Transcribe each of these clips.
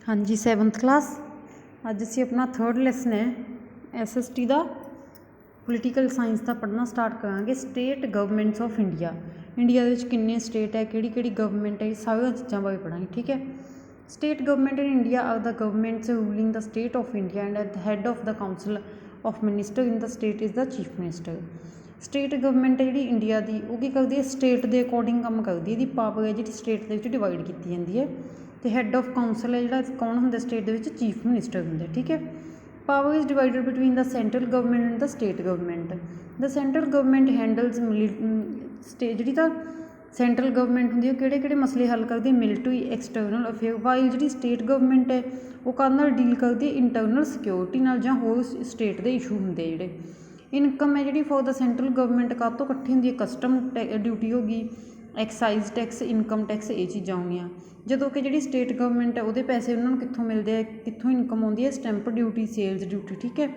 हाँ जी 7th class अज असी अपना 3rd लैसन है SST का पोलीटिकल साइंस का पढ़ना स्टार्ट करांगे। State governments of India, India के किन्ने स्टेट है, किहड़ी गवर्नमेंट है, सारिया चीज़ों बारे पढ़ांगे। ठीक है। State government in India are the governments ruling the state of India and at the head of the council of minister in the state is the chief minister. State government है जी India की, वो की करती है state के according काम करती है। पावर है जी स्टेट के डिवाइड की जाती है। तो हैड ऑफ काउंसिल है जो कौन होंगे स्टेट के चीफ मिनिस्टर होंगे। ठीक है। Power is divided between the central government and the state government. The central government handles state जी सेंट्रल गवर्नमेंट होंगी किहड़े मसले हल करती है, मिलिटरी एक्सटर्नल अफेयर, वाइल जी स्टेट गवर्नमेंट है वो कहना डील करती है इंटरनल सिक्योरिटी नाल जां होर स्टेट के इशू होंगे जिहड़े। इनकम है जी फॉर द सेंट्रल गवर्नमेंट काह तो इकट्ठी होंगी, कस्टम ड्यूटी होगी, एक्साइज टैक्स, इनकम टैक्स, ये चीज़ां होंगियां। जो कि जी स्टेट गवर्नमेंट है वो पैसे उन्होंने कितों मिलते हैं, कितों इनकम आती है, स्टैंप ड्यूटी, सेल्स ड्यूटी। ठीक है।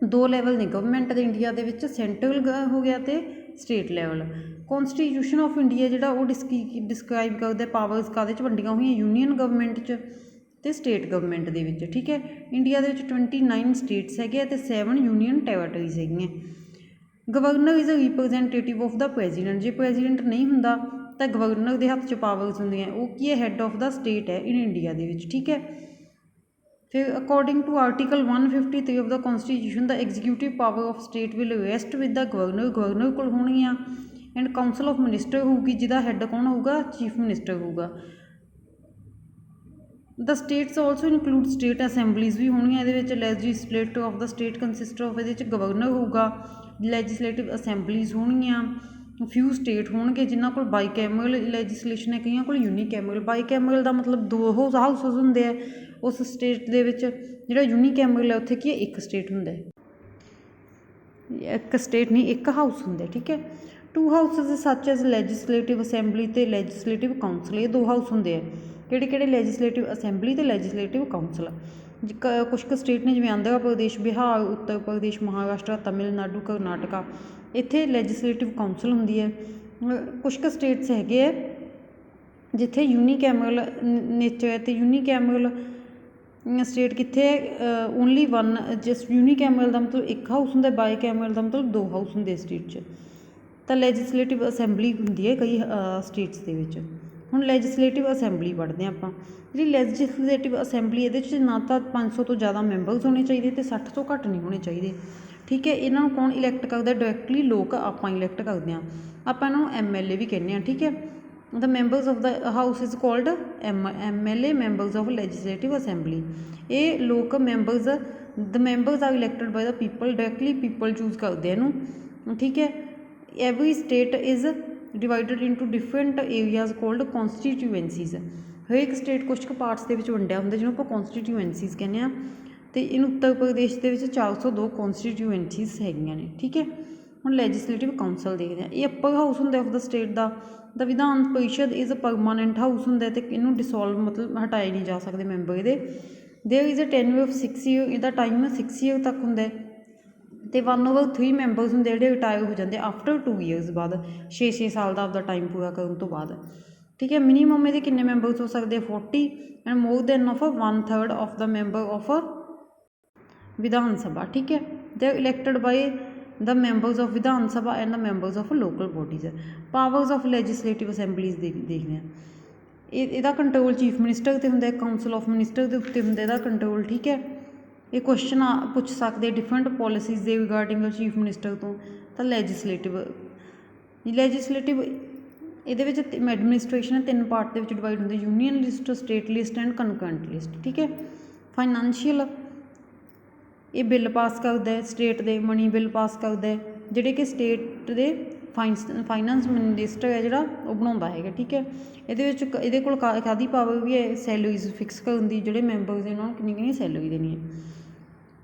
दो लैवल ने गवर्नमेंट के इंडिया के सेंट्रल हो गया तो state level. Constitution of India जो वो डिस्क्राइब करता है पावर्स काहदे च वंडियां हुई, यूनीयन गवर्नमेंट च ते स्टेट गवर्नमेंट दे विच। ठीक है। इंडिया के 29 स्टेट्स है तो 7 यूनीयन टैरेटरीज है। Governor is a representative of the president, जो प्रेजिडेंट नहीं होंदा तो गवर्नर के हथ च पावर्स होंगे, वो की है हैड ऑफ द स्टेट है इन इंडिया के। ठीक है। फिर according to article 153 of the constitution the executive power of state will rest with the governor, governor को होणगियां, एंड काउंसिल ऑफ मिनिस्टर होगी जिसका हैड कौन होगा, चीफ मिनिस्टर होगा। The states also include state assemblies भी होणगियां, ये legislative of the state consist of ये गवर्नर होगा, लैजिस्लेटिव असैंबलीज होणगियां, फ्यू स्टेट होणगे जिन्हों को बाई कैमरल लैजिस्लेशन है, कईयां को यूनीकैमरल। बाई कैमरल का मतलब 2 हाउसिस होंगे उस स्टेट के जो यूनीकैमरल है उत्थे की एक स्टेट होंगे, एक स्टेट नहीं एक हाउस होंगे। ठीक है। 2 houses such as legislative assembly तो लैजिस्लेटिव काउंसिल, ये 2 हाउस होंगे किहड़े लैजिस्लेटिव असैंबली तो लैजिस्लेटिव काउंसिल। कुछ स्टेट ने जिवें आंध्र प्रदेश, बिहार, उत्तर प्रदेश, महाराष्ट्र, तमिलनाडु, करनाटका, इत्थे लैजिस्लेटिव काउंसिल होंदी है। कुछ स्टेट्स है जिथे यूनीकैमरल नेचर है, तो यूनीकैमरल स्टेट कितने है, ओनली 1 जस्ट यूनीकैमरल का मतलब एक हाउस होंगे, बाई कैमरल का मतलब 2 हाउस होंगे स्टेट च। तो लैजिस्लेटिव असैंबली होंगी है कई स्टेट्स के। हुण लैजिस्लेटिव असैंबली पढ़ते हैं आप। जी लैजिस्लेटिव असैंबली ये ना तो 500 तो ज़्यादा मैंबर्स होने चाहिए तो 60 तो घट नहीं होने चाहिए। ठीक है। इन्हों कौन इलैक्ट करता, डायरैक्टली लोग आप इलैक्ट करते हैं, आप MLA भी कहने हैं। ठीक है। The members of the house is called MLA, members of legislative assembly. ये लोग members, the members are elected by the people, directly people choose करते हैं। ठीक है। Every state is divided into different areas called constituencies. हर एक स्टेट कुछ पार्ट्स के वंडिया होंगे जिन्होंने आप कॉन्स्टिट्यूएंसीज कहने हैं। तो इन उत्तर प्रदेश के 402 कॉन्स्टिट्यूएंसीज हैगियां ने। ठीक है। हम लैजिस्लेटिव काउंसल देखते हैं, ये अपर हाउस होंगे ऑफ द स्टेट का। The Vidhan Parishad is a permanent house होंगे, तो इनू डिसोल्व मतलब हटाए नहीं जा सकते मैंबर ये। There is a tenure of 6 year, इसका टाइम 6 ईयर तक होंगे। तो 1/3 मैंबर्स होंगे जो रिटायर हो जाते आफ्टर 2 ईयर्स बाद, 6 साल का आपका टाइम पूरा करने तो बाद। ठीक है। मिनीमम ये कितने मैंबर्स हो सकते हैं, 40, and more than of 1/3 of the member of Vidhan Sabha. ठीक है। They elected by the members of Vidhan Sabha and the members of local bodies. Powers of legislative assemblies देखते हैं, यदा कंट्रोल चीफ मिनिस्टर से होंगे, काउंसिल ऑफ मिनिस्टर के उत्ते होंगे इसका कंट्रोल। ठीक है। ये क्वेश्चन पूछ सकते डिफरेंट पॉलिसीज के रिगार्डिंग चीफ मिनिस्टर तो लैजिस्लेटिव ये एडमिनिस्ट्रेशन 3 पार्ट के डिवाइड होंगे, union list, state list and concurrent list. ठीक है। फाइनैंशियल ये बिल पास करता है, स्टेट के मनी बिल पास करता है, जोड़े कि स्टेट के फाइनैंस मिनिस्टर है जोड़ा वो बनाता है। ठीक है। ये कादी पावर भी है, सैलरीज फिक्स करने की, जोड़े मैंबर्स ने उन्होंने कितनी सैलरी देनी है।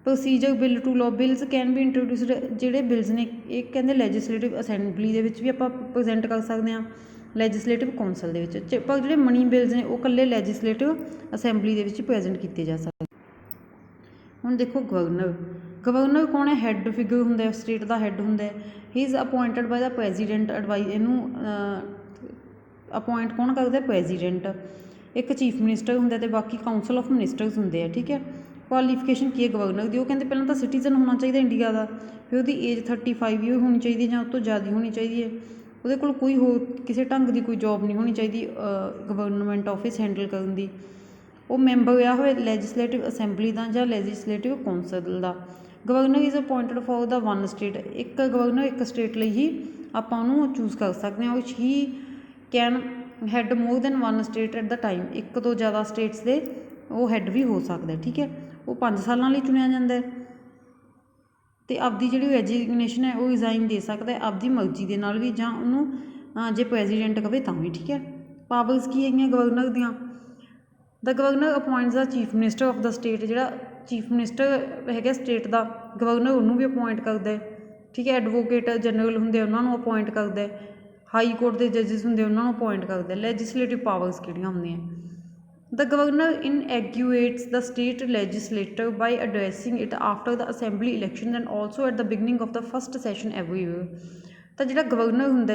Procedure bill to law, bills can भी इंट्रोड्यूसड, जोड़े बिल्स ने एक कहते लैजिस्लेटिव असैंबली के भी आप प्रजेंट कर सकते हैं, लैजिस्लेटिव काउंसिल के, पर जोड़े मनी बिल्स ने वो कल्ले लैजिस्लेटिव असैंबली के प्रजेंट किए जा सकते। हुण देखो गवर्नर, गवर्नर कौन है, हैड फिगर होंगे स्टेट का, हैड होंगे। He is appointed by the president, advise इनू अपॉइंट कौन करता है, प्रेजिडेंट। ਇੱਕ ਚੀਫ ਮਿਨਿਸਟਰ ਹੁੰਦਾ ਅਤੇ ਬਾਕੀ ਕਾਊਂਸਲ ਆਫ ਮਿਨਿਸਟਰਸ ਹੁੰਦੇ ਆ, ਠੀਕ ਹੈ। ਕੁਆਲੀਫਿਕੇਸ਼ਨ ਕੀ ਹੈ ਗਵਰਨਰ ਦੀ, ਉਹ ਕਹਿੰਦੇ ਪਹਿਲਾਂ ਤਾਂ ਸਿਟੀਜ਼ਨ ਹੋਣਾ ਚਾਹੀਦਾ ਇੰਡੀਆ ਦਾ, ਫਿਰ ਉਹਦੀ ਏਜ 35 ਹੀ ਹੋਣੀ ਚਾਹੀਦੀ ਜਾਂ ਉਸ ਤੋਂ ਜ਼ਿਆਦਾ ਹੋਣੀ ਚਾਹੀਦੀ ਹੈ। ਉਹਦੇ ਕੋਲ ਕੋਈ ਹੋਰ ਕਿਸੇ ਢੰਗ ਦੀ ਕੋਈ ਜੋਬ ਨਹੀਂ ਹੋਣੀ ਚਾਹੀਦੀ ਗਵਰਨਮੈਂਟ ਆਫਿਸ ਹੈਂਡਲ ਕਰਨ ਦੀ। ਉਹ ਮੈਂਬਰ ਹੋਇਆ ਹੋਇਆ ਲੈਜਿਸਲੇਟਿਵ ਅਸੈਂਬਲੀ ਦਾ ਜਾਂ ਲੈਜਿਸਲੇਟਿਵ ਕੌਂਸਲ ਦਾ। Governor is appointed for the one state, ਇੱਕ ਗਵਰਨਰ ਇੱਕ ਸਟੇਟ ਲਈ ਹੀ ਆਪਾਂ ਉਹਨੂੰ ਚੂਜ਼ ਕਰ ਸਕਦੇ ਹਾਂ, ਵਿਚ ਹੀ can head more than one state at the time, ਇੱਕ ਤੋਂ ਜ਼ਿਆਦਾ ਸਟੇਟਸ ਦੇ ਉਹ ਹੈਡ ਵੀ ਹੋ ਸਕਦਾ, ਠੀਕ ਹੈ। ਉਹ 5 ਸਾਲਾਂ ਲਈ ਚੁਣਿਆ ਜਾਂਦਾ ਹੈ ਅਤੇ ਆਪਦੀ ਜਿਹੜੀ ਰੈਜੀਗਨੇਸ਼ਨ ਹੈ ਉਹ ਰਿਜ਼ਾਈਨ ਦੇ ਸਕਦਾ ਹੈ ਆਪਦੀ ਮਰਜ਼ੀ ਦੇ ਨਾਲ ਵੀ, ਜਾਂ ਉਹਨੂੰ ਜੇ ਪ੍ਰੈਜ਼ੀਡੈਂਟ ਕਵੇ ਤਾਂ ਵੀ, ਠੀਕ ਹੈ। ਪਾਵਰਸ ਕੀ ਹੈਗੀਆਂ ਗਵਰਨਰ ਦੀਆਂ, the governor appoints the chief minister of the state, ਜਿਹੜਾ ਚੀਫ ਮਿਨਿਸਟਰ ਹੈਗਾ ਸਟੇਟ ਦਾ ਗਵਰਨਰ ਉਹਨੂੰ ਵੀ ਅਪੋਇੰਟ ਕਰਦਾ ਹੈ, ਠੀਕ ਹੈ। ਐਡਵੋਕੇਟ ਜਨਰਲ ਹੁੰਦੇ ਉਹਨਾਂ ਨੂੰ ਅਪੋਇੰਟ ਕਰਦਾ ਹੈ, ਹਾਈ ਕੋਰਟ ਦੇ ਜੱਜਿਸ ਹੁੰਦੇ ਉਹਨਾਂ ਨੂੰ ਅਪੋਇੰਟ ਕਰਦਾ। ਲੈਜਿਸਲੇਟਿਵ ਪਾਵਰਸ ਕਿਹੜੀਆਂ ਹੁੰਦੀਆਂ, The governor inaugurates the state legislature by addressing it after the assembly elections and also at the beginning of the first session every year। ਤਾਂ ਜਿਹੜਾ ਗਵਰਨਰ ਹੁੰਦਾ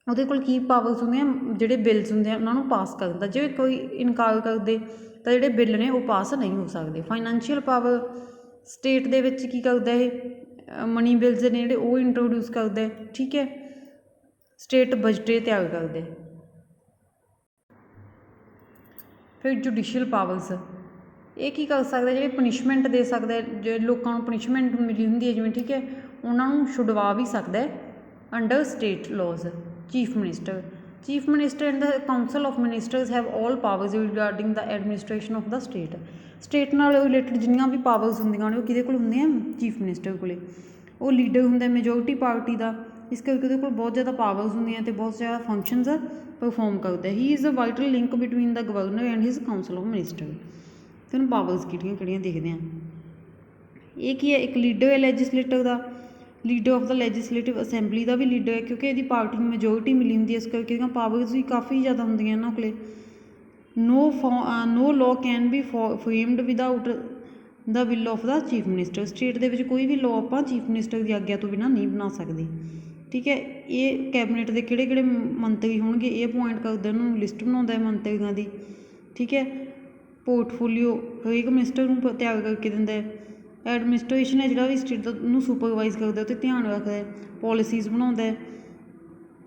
ਉਹਦੇ ਕੋਲ ਕੀ ਪਾਵਰਸ ਹੁੰਦੀਆਂ, ਜਿਹੜੇ ਬਿੱਲਸ ਹੁੰਦੇ ਆ ਉਹਨਾਂ ਨੂੰ ਪਾਸ ਕਰਨ ਦਾ। ਜੇ ਕੋਈ ਇਨਕਾਰ ਕਰਦੇ ਤਾਂ ਜਿਹੜੇ ਬਿੱਲ ਨੇ ਉਹ ਪਾਸ ਨਹੀਂ ਹੋ ਸਕਦੇ। ਫਾਈਨੈਂਸ਼ੀਅਲ ਪਾਵਰ ਸਟੇਟ ਦੇ ਵਿੱਚ ਕੀ ਕਰਦਾ ਇਹ, ਮਨੀ ਬਿੱਲਸ ਨੇ ਜਿਹੜੇ ਉਹ ਇੰਟਰੋਡਿਊਸ ਕਰਦਾ, ਠੀਕ ਹੈ। ਸਟੇਟ ਬਜਟ ਤਿਆਰ ਕਰਦੇ। ਫਿਰ ਜੁਡੀਸ਼ੀਅਲ ਪਾਵਰਸ, ਇਹ ਕੀ ਕਰ ਸਕਦਾ, ਜਿਹੜੇ ਪਨਿਸ਼ਮੈਂਟ ਦੇ ਸਕਦਾ, ਜੇ ਲੋਕਾਂ ਨੂੰ ਪਨਿਸ਼ਮੈਂਟ ਮਿਲੀ ਹੁੰਦੀ ਹੈ ਜਿਵੇਂ, ਠੀਕ ਹੈ, ਉਹਨਾਂ ਨੂੰ ਛੁਡਵਾ ਵੀ ਸਕਦਾ under state laws. Chief minister and the council of ministers have all powers regarding the administration of the state ਨਾਲ ਰਿਲੇਟਡ ਜਿੰਨੀਆਂ ਵੀ ਪਾਵਰਸ ਹੁੰਦੀਆਂ ਨੇ ਉਹ ਕਿਹਦੇ ਕੋਲ ਹੁੰਦੀਆਂ, ਚੀਫ ਮਿਨਿਸਟਰ ਕੋਲੇ। ਉਹ ਲੀਡਰ ਹੁੰਦਾ ਮੈਜੋਰਟੀ ਪਾਰਟੀ ਦਾ, ਇਸ ਕਰਕੇ ਉਹਦੇ ਕੋਲ ਬਹੁਤ ਜ਼ਿਆਦਾ ਪਾਵਰਸ ਹੁੰਦੀਆਂ ਅਤੇ ਬਹੁਤ ਜ਼ਿਆਦਾ ਫੰਕਸ਼ਨਸ ਪਰਫੋਰਮ ਕਰਦਾ। He is a vital link between the governor and his council of minister. ਅਤੇ ਉਹਨੂੰ ਪਾਵਰਸ ਕਿਹੜੀਆਂ ਦੇਖਦੇ ਹਾਂ, ਇਹ ਕੀ ਹੈ, ਇੱਕ ਲੀਡਰ ਹੈ ਲੈਜਿਸਲੇਟਰ ਦਾ, leader of the legislative assembly ਦਾ ਵੀ ਲੀਡਰ ਹੈ, ਕਿਉਂਕਿ ਇਹਦੀ ਪਾਰਟੀ ਨੂੰ ਮੈਜੋਰਿਟੀ ਮਿਲੀ ਹੁੰਦੀ ਹੈ, ਇਸ ਕਰਕੇ ਇਹਦੀਆਂ ਪਾਵਰਸ ਵੀ ਕਾਫੀ ਜ਼ਿਆਦਾ ਹੁੰਦੀਆਂ ਇਹਨਾਂ ਕੋਲੇ। No law can be framed without the will of the chief minister. State ਦੇ ਵਿੱਚ ਕੋਈ ਵੀ ਲਾਅ ਆਪਾਂ ਚੀਫ ਮਿਨਿਸਟਰ ਦੀ ਆਗਿਆ ਤੋਂ ਬਿਨਾਂ ਨਹੀਂ ਬਣਾ ਸਕਦੇ, ਠੀਕ ਹੈ। ਇਹ ਕੈਬਨਿਟ ਦੇ ਕਿਹੜੇ ਕਿਹੜੇ ਮੰਤਰੀ ਹੋਣਗੇ ਇਹ ਅਪੁਆਇੰਟ ਕਰਦਾ, ਉਹਨੂੰ ਲਿਸਟ ਬਣਾਉਂਦਾ ਹੈ ਮੰਤਰੀਆਂ ਦੀ, ਠੀਕ ਹੈ। ਪੋਰਟਫੋਲੀਓ ਹਰੇਕ ਮਿਨਿਸਟਰ ਨੂੰ ਤਿਆਰ ਕਰਕੇ ਦਿੰਦਾ ਹੈ। ਐਡਮਿਨਿਸਟ੍ਰੇਸ਼ਨ ਹੈ ਜਿਹੜਾ ਵੀ ਸਟੇਟ ਦਾ ਉਹਨੂੰ ਸੁਪਰਵਾਈਜ਼ ਕਰਦਾ, ਉਹ 'ਤੇ ਧਿਆਨ ਰੱਖਦਾ, ਪੋਲਿਸੀਜ਼ ਬਣਾਉਂਦਾ,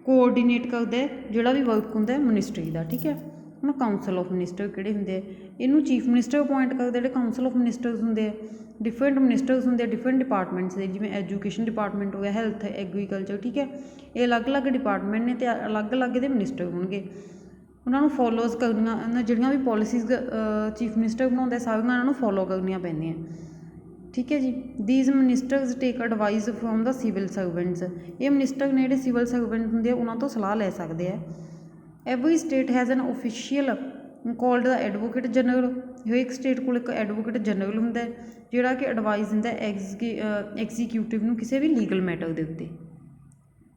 ਕੋਆਰਡੀਨੇਟ ਕਰਦਾ ਜਿਹੜਾ ਵੀ ਵਰਕ ਹੁੰਦਾ ਮਿਨਿਸਟਰੀ ਦਾ, ਠੀਕ ਹੈ। ਹੁਣ ਕਾਊਂਸਲ ਆਫ ਮਿਨਿਸਟਰ ਕਿਹੜੇ ਹੁੰਦੇ ਆ, ਇਹਨੂੰ ਚੀਫ ਮਿਨਿਸਟਰ ਅਪੁਆਇੰਟ ਕਰਦਾ। ਜਿਹੜੇ ਕਾਊਂਸਲ ਆਫ ਮਿਨਿਸਟਰਸ ਹੁੰਦੇ ਆ ਡਿਫਰੈਂਟ ਮਿਨਿਸਟਰਸ ਹੁੰਦੇ ਆ ਡਿਫਰੈਂਟ ਡਿਪਾਰਟਮੈਂਟਸ ਦੇ, ਜਿਵੇਂ ਐਜੂਕੇਸ਼ਨ ਡਿਪਾਰਟਮੈਂਟ ਹੋ ਗਿਆ, ਹੈਲਥ, ਐਗਰੀਕਲਚਰ, ਠੀਕ ਹੈ। ਇਹ ਅਲੱਗ-ਅਲੱਗ ਡਿਪਾਰਟਮੈਂਟ ਨੇ ਅਤੇ ਅਲੱਗ-ਅਲੱਗ ਦੇ ਮਿਨਿਸਟਰ ਹੋਣਗੇ। ਉਹਨਾਂ ਨੂੰ ਫੋਲੋਜ਼ ਕਰਨੀਆਂ, ਜਿਹੜੀਆਂ ਵੀ ਪੋਲਿਸੀਜ਼ ਚੀਫ ਮਿਨਿਸਟਰ ਬਣਾਉਂਦਾ ਸਾਰੀਆਂ ਇਹਨਾਂ ਨੂੰ ਫੋਲੋ ਕਰਨੀਆਂ ਪੈਂਦੀਆਂ, ਠੀਕ ਹੈ ਜੀ। These ministers take advice from the civil servants. ਇਹ ਮਿਨਿਸਟਰ ਨੇ ਜਿਹੜੇ ਸਿਵਲ ਸਰਵੈਂਟ ਹੁੰਦੇ ਆ ਉਹਨਾਂ ਤੋਂ ਸਲਾਹ ਲੈ ਸਕਦੇ ਆ। Every state has N official called the advocate general. ਹਰੇਕ ਸਟੇਟ ਕੋਲ ਇੱਕ ਐਡਵੋਕੇਟ ਜਨਰਲ ਹੁੰਦਾ ਜਿਹੜਾ ਕਿ ਐਡਵਾਈਸ ਦਿੰਦਾ ਐਗਜ਼ੀਕਿਊਟਿਵ ਨੂੰ ਕਿਸੇ ਵੀ ਲੀਗਲ ਮੈਟਰ ਦੇ ਉੱਤੇ।